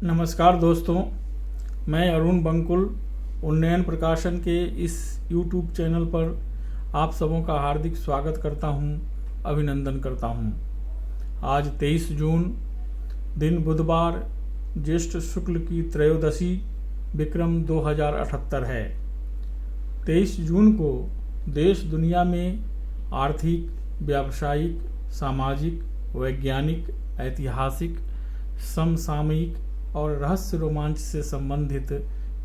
नमस्कार दोस्तों, मैं अरुण बंकुल उन्नयन प्रकाशन के इस YouTube चैनल पर आप सबों का हार्दिक स्वागत करता हूं, अभिनंदन करता हूं। आज 23 जून दिन बुधवार, ज्येष्ठ शुक्ल की त्रयोदशी, विक्रम 2078 है। 23 जून को देश दुनिया में आर्थिक, व्यावसायिक, सामाजिक, वैज्ञानिक, ऐतिहासिक, समसामयिक और रहस्य रोमांच से संबंधित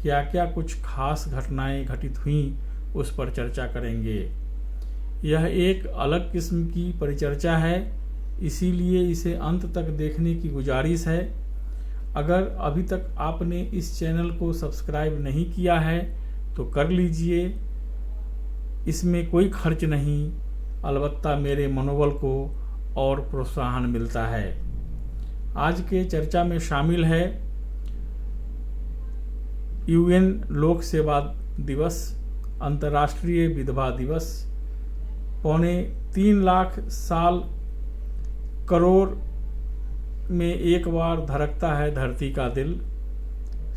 क्या क्या कुछ खास घटनाएं घटित हुईं, उस पर चर्चा करेंगे। यह एक अलग किस्म की परिचर्चा है, इसीलिए इसे अंत तक देखने की गुजारिश है। अगर अभी तक आपने इस चैनल को सब्सक्राइब नहीं किया है तो कर लीजिए। इसमें कोई खर्च नहीं, अलबत्ता मेरे मनोबल को और प्रोत्साहन मिलता है। आज के चर्चा में शामिल है UN लोक सेवा दिवस, अंतर्राष्ट्रीय विधवा दिवस, 3.25 लाख साल करोड़ में एक बार धड़कता है धरती का दिल,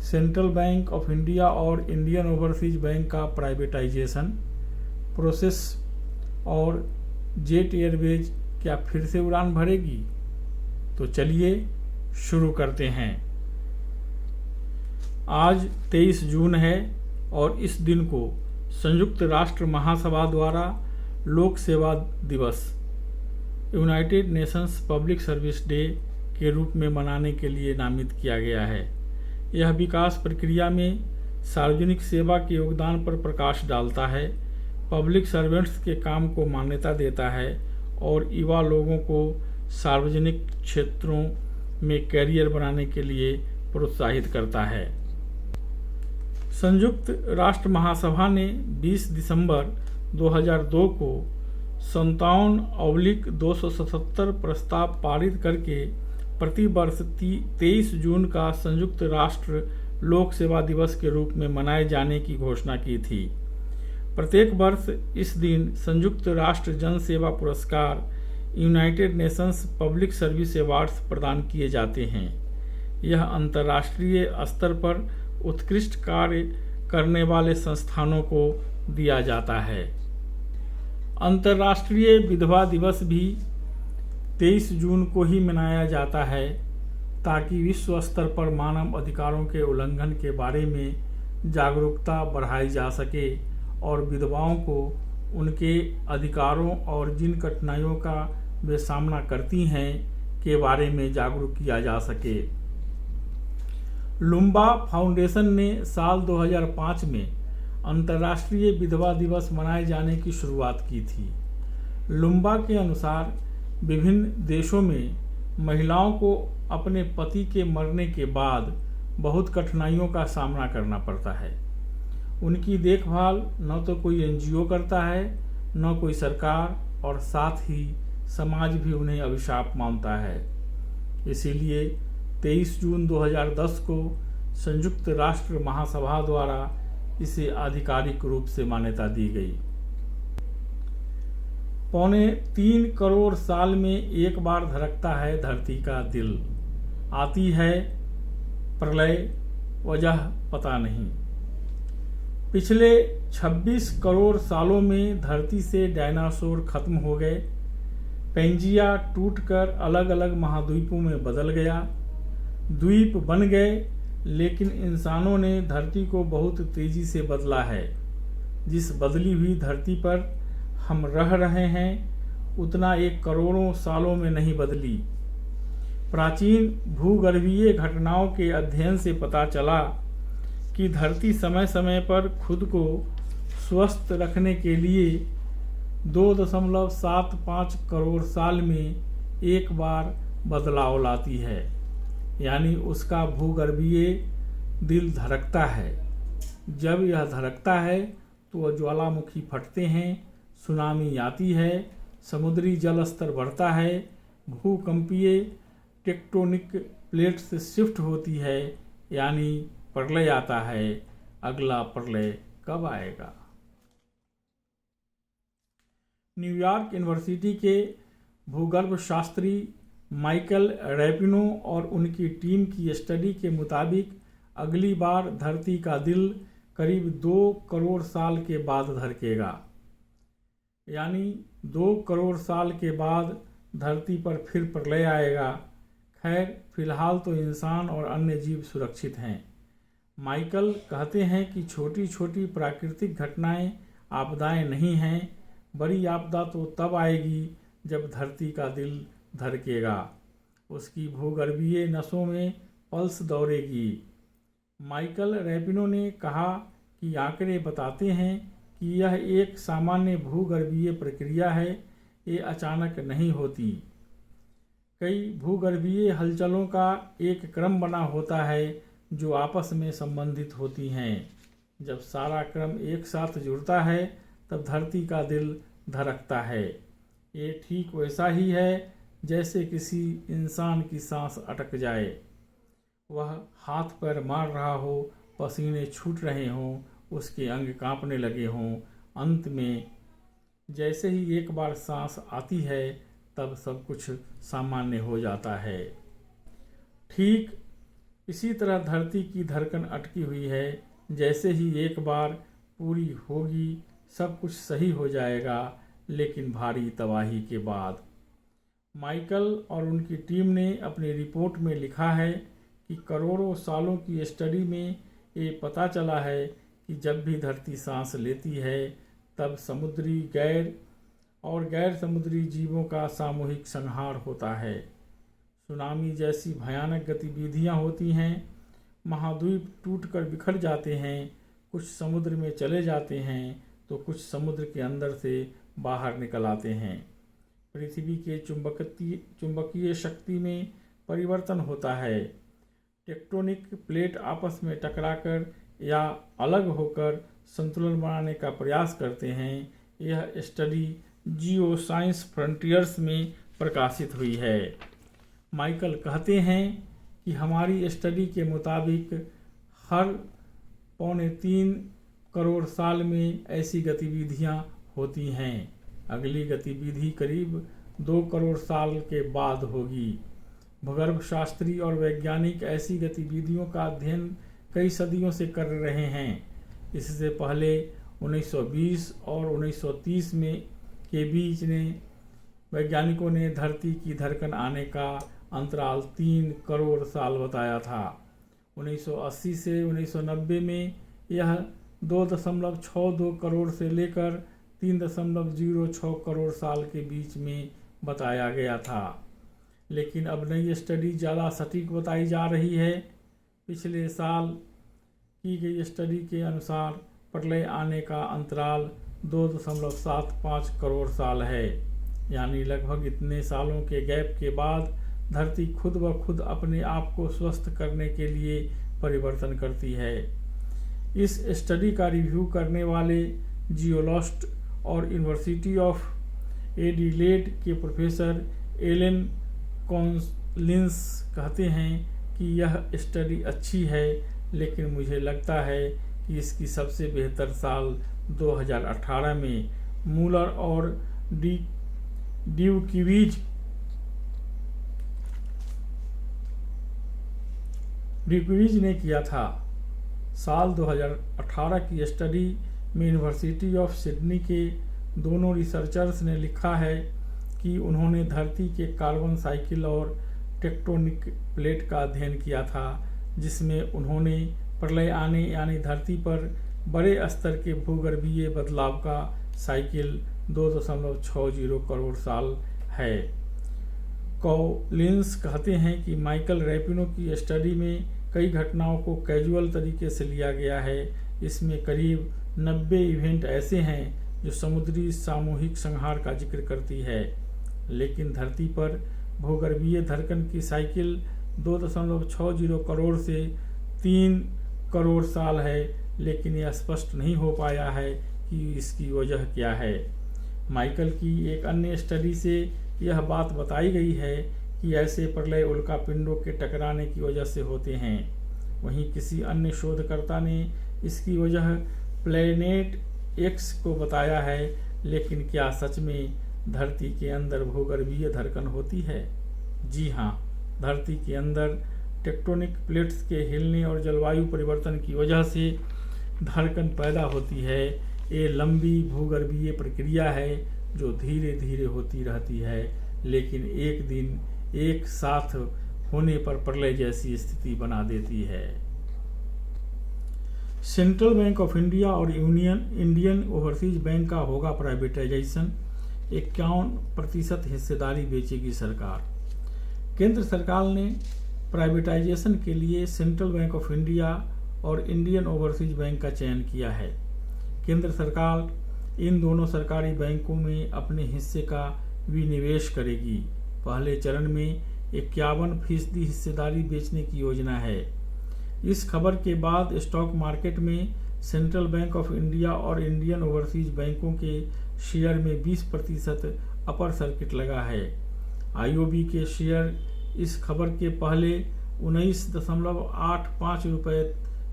सेंट्रल बैंक ऑफ इंडिया और इंडियन ओवरसीज बैंक का प्राइवेटाइजेशन प्रोसेस और जेट एयरवेज क्या फिर से उड़ान भरेगी। तो चलिए शुरू करते हैं। आज 23 जून है और इस दिन को संयुक्त राष्ट्र महासभा द्वारा लोक सेवा दिवस, United Nations public service day के रूप में मनाने के लिए नामित किया गया है। यह विकास प्रक्रिया में सार्वजनिक सेवा के योगदान पर प्रकाश डालता है, पब्लिक सर्वेंट्स के काम को मान्यता देता है और युवा लोगों को सार्वजनिक क्षेत्रों में कैरियर बनाने के लिए प्रोत्साहित करता है। संयुक्त राष्ट्र महासभा ने 20 दिसंबर 2002 को 57/277 प्रस्ताव पारित करके प्रतिवर्ष 23 जून का संयुक्त राष्ट्र लोक सेवा दिवस के रूप में मनाए जाने की घोषणा की थी। प्रत्येक वर्ष इस दिन संयुक्त राष्ट्र जन सेवा पुरस्कार, United Nations public service awards प्रदान किए जाते हैं। यह अंतर्राष्ट्रीय स्तर पर उत्कृष्ट कार्य करने वाले संस्थानों को दिया जाता है। अंतर्राष्ट्रीय विधवा दिवस भी 23 जून को ही मनाया जाता है ताकि विश्व स्तर पर मानव अधिकारों के उल्लंघन के बारे में जागरूकता बढ़ाई जा सके और विधवाओं को उनके अधिकारों और जिन कठिनाइयों का वे सामना करती हैं के बारे में जागरूक किया जा सके। लुम्बा फाउंडेशन ने साल 2005 में अंतर्राष्ट्रीय विधवा दिवस मनाए जाने की शुरुआत की थी। लुम्बा के अनुसार विभिन्न देशों में महिलाओं को अपने पति के मरने के बाद बहुत कठिनाइयों का सामना करना पड़ता है। उनकी देखभाल न तो कोई NGO करता है, न कोई सरकार, और साथ ही समाज भी उन्हें अभिशाप मानता है। इसीलिए 23 जून 2010 को संयुक्त राष्ट्र महासभा द्वारा इसे आधिकारिक रूप से मान्यता दी गई। 3.25 करोड़ साल में एक बार धड़कता है धरती का दिल, आती है प्रलय, वजह पता नहीं। पिछले 26 करोड़ सालों में धरती से डायनासोर खत्म हो गए, पेंजिया टूटकर अलग अलग महाद्वीपों में बदल गया, द्वीप बन गए, लेकिन इंसानों ने धरती को बहुत तेजी से बदला है। जिस बदली हुई धरती पर हम रह रहे हैं उतना एक करोड़ों सालों में नहीं बदली। प्राचीन भूगर्भीय घटनाओं के अध्ययन से पता चला कि धरती समय समय पर खुद को स्वस्थ रखने के लिए 2.75 करोड़ साल में एक बार बदलाव लाती है, यानी उसका भूगर्भीय दिल धड़कता है। जब यह धड़कता है तो ज्वालामुखी फटते हैं, सुनामी आती है, समुद्री जल स्तर बढ़ता है, भूकंपीय टेक्टोनिक प्लेट्स शिफ्ट होती है, यानी प्रलय आता है। अगला प्रलय कब आएगा? न्यूयॉर्क यूनिवर्सिटी के भूगर्भ शास्त्री माइकल रैपिनो और उनकी टीम की स्टडी के मुताबिक अगली बार धरती का दिल करीब 2 करोड़ साल के बाद धड़केगा। यानी 2 करोड़ साल के बाद धरती पर फिर प्रलय आएगा। खैर, फिलहाल तो इंसान और अन्य जीव सुरक्षित हैं। माइकल कहते हैं कि छोटी छोटी प्राकृतिक घटनाएं आपदाएं नहीं हैं, बड़ी आपदा तो तब आएगी जब धरती का दिल धड़केगा, उसकी भूगर्भीय नसों में पल्स दौड़ेगी। माइकल रैपिनो ने कहा कि आंकड़े बताते हैं कि यह एक सामान्य भूगर्भीय प्रक्रिया है, ये अचानक नहीं होती। कई भूगर्भीय हलचलों का एक क्रम बना होता है जो आपस में संबंधित होती हैं। जब सारा क्रम एक साथ जुड़ता है तब धरती का दिल धड़कता है। ये ठीक वैसा ही है जैसे किसी इंसान की सांस अटक जाए, वह हाथ पैर मार रहा हो, पसीने छूट रहे हों, उसके अंग कांपने लगे हों। अंत में जैसे ही एक बार सांस आती है तब सब कुछ सामान्य हो जाता है। ठीक इसी तरह धरती की धड़कन अटकी हुई है। जैसे ही एक बार पूरी होगी सब कुछ सही हो जाएगा, लेकिन भारी तबाही के बाद। माइकल और उनकी टीम ने अपनी रिपोर्ट में लिखा है कि करोड़ों सालों की स्टडी में ये पता चला है कि जब भी धरती सांस लेती है तब समुद्री गैर समुद्री जीवों का सामूहिक संहार होता है। सुनामी जैसी भयानक गतिविधियां होती हैं, महाद्वीप टूटकर बिखर जाते हैं, कुछ समुद्र में चले जाते हैं तो कुछ समुद्र के अंदर से बाहर निकल आते हैं। पृथ्वी के चुंबकीय शक्ति में परिवर्तन होता है। टेक्टोनिक प्लेट आपस में टकराकर या अलग होकर संतुलन बनाने का प्रयास करते हैं। यह स्टडी जियो साइंस फ्रंटियर्स में प्रकाशित हुई है। माइकल कहते हैं कि हमारी स्टडी के मुताबिक हर 3.25 करोड़ साल में ऐसी गतिविधियां होती हैं। अगली गतिविधि करीब 2 करोड़ साल के बाद होगी। भूगर्भ शास्त्री और वैज्ञानिक ऐसी गतिविधियों का अध्ययन कई सदियों से कर रहे हैं। इससे पहले 1920 और 1930 में के बीच वैज्ञानिकों ने धरती की धड़कन आने का अंतराल 3 करोड़ साल बताया था। 1980 से 1990 में यह 2.62 करोड़ से लेकर 3.06 करोड़ साल के बीच में बताया गया था। लेकिन अब नई स्टडी ज़्यादा सटीक बताई जा रही है। पिछले साल की गई स्टडी के अनुसार प्रलय आने का अंतराल 2.75 करोड़ साल है। यानी लगभग इतने सालों के गैप के बाद धरती खुद ब खुद अपने आप को स्वस्थ करने के लिए परिवर्तन करती है। इस स्टडी का रिव्यू करने वाले जियोलॉजिस्ट और यूनिवर्सिटी ऑफ एडिलेड के प्रोफेसर एलन कॉलिंस कहते हैं कि यह स्टडी अच्छी है, लेकिन मुझे लगता है कि इसकी सबसे बेहतर साल 2018 में मूलर और डिक्विज ने किया था। साल 2018 की स्टडी में यूनिवर्सिटी ऑफ सिडनी के दोनों रिसर्चर्स ने लिखा है कि उन्होंने धरती के कार्बन साइकिल और टेक्टोनिक प्लेट का अध्ययन किया था, जिसमें उन्होंने प्रलय आने यानी धरती पर बड़े स्तर के भूगर्भीय बदलाव का साइकिल 2.60 करोड़ साल है। कॉलिंस कहते हैं कि माइकल रैपिनो की स्टडी में कई घटनाओं को कैजुअल तरीके से लिया गया है। इसमें करीब 90 इवेंट ऐसे हैं जो समुद्री सामूहिक संहार का जिक्र करती है, लेकिन धरती पर भूगर्भीय धड़कन की साइकिल 2.60 करोड़ से 3 करोड़ साल है, लेकिन यह स्पष्ट नहीं हो पाया है कि इसकी वजह क्या है। माइकल की एक अन्य स्टडी से यह बात बताई गई है कि ऐसे प्रलय उल्का पिंडों के टकराने की वजह से होते हैं। वहीं किसी अन्य शोधकर्ता ने इसकी वजह प्लैनेट एक्स को बताया है, लेकिन क्या सच में धरती के अंदर भूगर्भीय धड़कन होती है? जी हाँ, धरती के अंदर टेक्टोनिक प्लेट्स के हिलने और जलवायु परिवर्तन की वजह से धड़कन पैदा होती है। ये लंबी भूगर्भीय प्रक्रिया है जो धीरे धीरे होती रहती है, लेकिन एक दिन एक साथ होने पर प्रलय जैसी स्थिति बना देती है। सेंट्रल बैंक ऑफ इंडिया और इंडियन ओवरसीज बैंक का होगा प्राइवेटाइजेशन। 51% हिस्सेदारी बेचेगी सरकार। केंद्र सरकार ने प्राइवेटाइजेशन के लिए सेंट्रल बैंक ऑफ इंडिया और इंडियन ओवरसीज बैंक का चयन किया है। केंद्र सरकार इन दोनों सरकारी बैंकों में अपने हिस्से का विनिवेश करेगी। पहले चरण में 51% हिस्सेदारी बेचने की योजना है। इस खबर के बाद स्टॉक मार्केट में सेंट्रल बैंक ऑफ इंडिया और इंडियन ओवरसीज बैंकों के शेयर में 20% अपर सर्किट लगा है। आईओबी के शेयर इस खबर के पहले 19.85 रुपये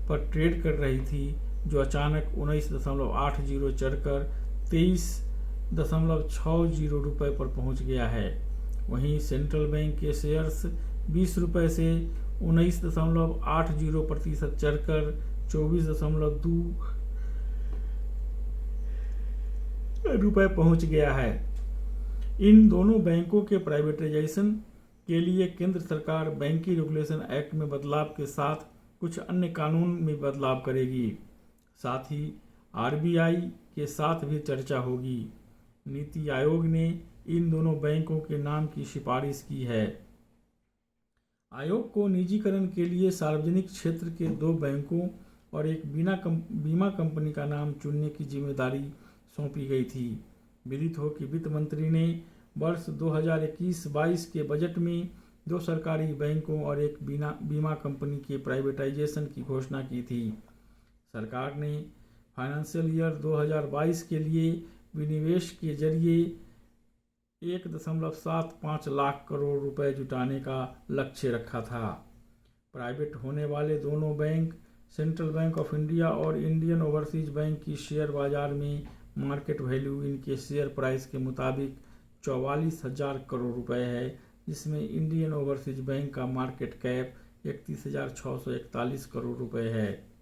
पर ट्रेड कर रही थी, जो अचानक 19.80 चढ़कर 23.60 रुपये पर पहुंच गया है। वहीं सेंट्रल बैंक के शेयर्स 20 रुपये से 19.80% चढ़कर 24.2 रुपये पहुंच गया है। इन दोनों बैंकों के प्राइवेटाइजेशन के लिए केंद्र सरकार बैंकिंग रेगुलेशन एक्ट में बदलाव के साथ कुछ अन्य कानून में बदलाव करेगी। साथ ही आरबीआई के साथ भी चर्चा होगी। नीति आयोग ने इन दोनों बैंकों के नाम की सिफारिश की है। आयोग को निजीकरण के लिए सार्वजनिक क्षेत्र के 2 बैंकों और एक बीमा कंपनी का नाम चुनने की जिम्मेदारी सौंपी गई थी। विदित हो कि वित्त मंत्री ने वर्ष 2021-22 के बजट में 2 सरकारी बैंकों और एक बीमा कंपनी के प्राइवेटाइजेशन की घोषणा की थी। सरकार ने फाइनेंशियल ईयर 2022 के लिए विनिवेश के जरिए 1.75 लाख करोड़ रुपए जुटाने का लक्ष्य रखा था। प्राइवेट होने वाले दोनों bank central bank of India और इंडियन ओवरसीज बैंक की शेयर बाजार में मार्केट वैल्यू इनके शेयर प्राइस के मुताबिक 44,000 करोड़ रुपए है, जिसमें इंडियन ओवरसीज बैंक का मार्केट कैप 31,641 करोड़ रुपए है।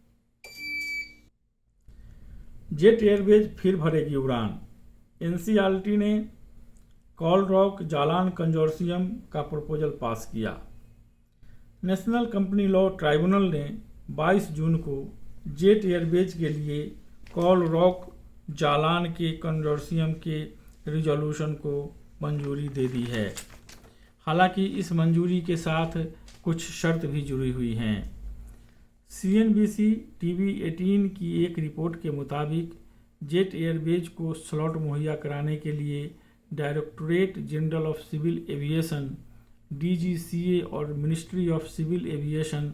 जेट एयरवेज फिर भरेगी उड़ान। एनसीईआरटी ने कॉल रॉक जालान कंजोर्शियम का प्रपोजल पास किया। नेशनल कंपनी लॉ ट्राइब्यूनल ने 22 जून को जेट एयरवेज के लिए कॉल रॉक जालान के कंजोर्शियम के रिजोल्यूशन को मंजूरी दे दी है। हालांकि इस मंजूरी के साथ कुछ शर्त भी जुड़ी हुई हैं। CNBC TV 18 की एक रिपोर्ट के मुताबिक जेट एयरवेज को स्लॉट मुहैया कराने के लिए directorate general of civil aviation DGCA और ministry of civil aviation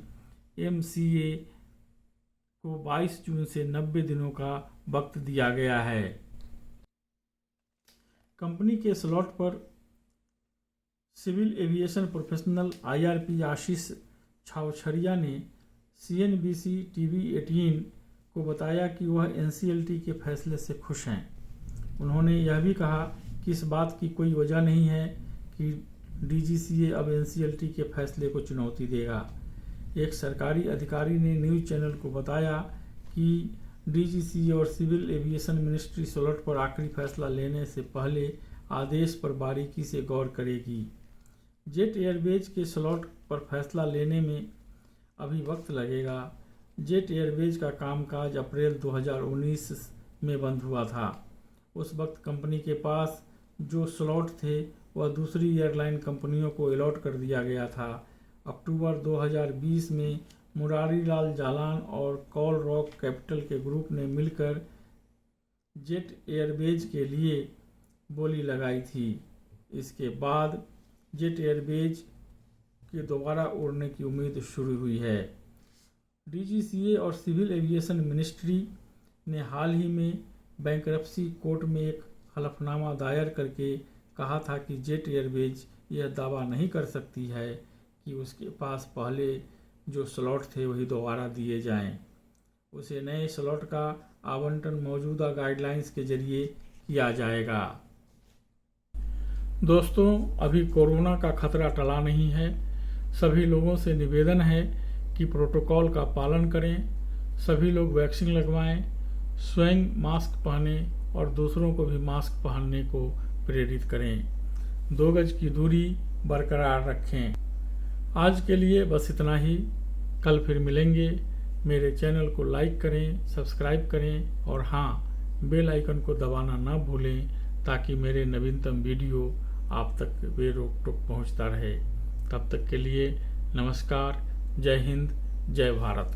MCA को 22 जून से 90 दिनों का वक्त दिया गया है। कंपनी के स्लॉट पर सिविल एविएशन प्रोफेशनल IRP आशीष छावछरिया ने CNBC TV 18 को बताया कि वह NCLT के फैसले से खुश हैं। उन्होंने यह भी कहा कि इस बात की कोई वजह नहीं है कि DGCA अब NCLT के फैसले को चुनौती देगा। एक सरकारी अधिकारी ने न्यूज़ चैनल को बताया कि DGCA और सिविल एविएशन मिनिस्ट्री स्लॉट पर आखिरी फैसला लेने से पहले आदेश पर बारीकी से गौर करेगी। जेट एयरवेज के स्लॉट पर फैसला लेने में अभी वक्त लगेगा। जेट एयरवेज का कामकाज अप्रैल 2019 में बंद हुआ था। उस वक्त कंपनी के पास जो स्लॉट थे वह दूसरी एयरलाइन कंपनियों को अलॉट कर दिया गया था। अक्टूबर 2020 में मुरारी लाल जालान और कॉल रॉक कैपिटल के ग्रुप ने मिलकर जेट एयरवेज के लिए बोली लगाई थी। इसके बाद जेट एयरवेज के दोबारा उड़ने की उम्मीद शुरू हुई है। DGCA और सिविल एविएशन मिनिस्ट्री ने हाल ही में बैंकरप्सी कोर्ट में एक हलफनामा दायर करके कहा था कि जेट एयरवेज यह दावा नहीं कर सकती है कि उसके पास पहले जो स्लॉट थे वही दोबारा दिए जाएं। उसे नए स्लॉट का आवंटन मौजूदा गाइडलाइंस के जरिए किया जाएगा। दोस्तों, अभी कोरोना का खतरा टला नहीं है। सभी लोगों से निवेदन है कि प्रोटोकॉल का पालन करें, सभी लोग वैक्सीन लगवाएं, स्वयं मास्क पहनें और दूसरों को भी मास्क पहनने को प्रेरित करें। 2 गज की दूरी बरकरार रखें। आज के लिए बस इतना ही। कल फिर मिलेंगे। मेरे चैनल को लाइक करें, सब्सक्राइब करें और हाँ, बेल आइकन को दबाना ना भूलें ताकि मेरे नवीनतम वीडियो आप तक बेरोक टोक पहुँचता रहे। तब तक के लिए नमस्कार। जय हिंद, जय भारत।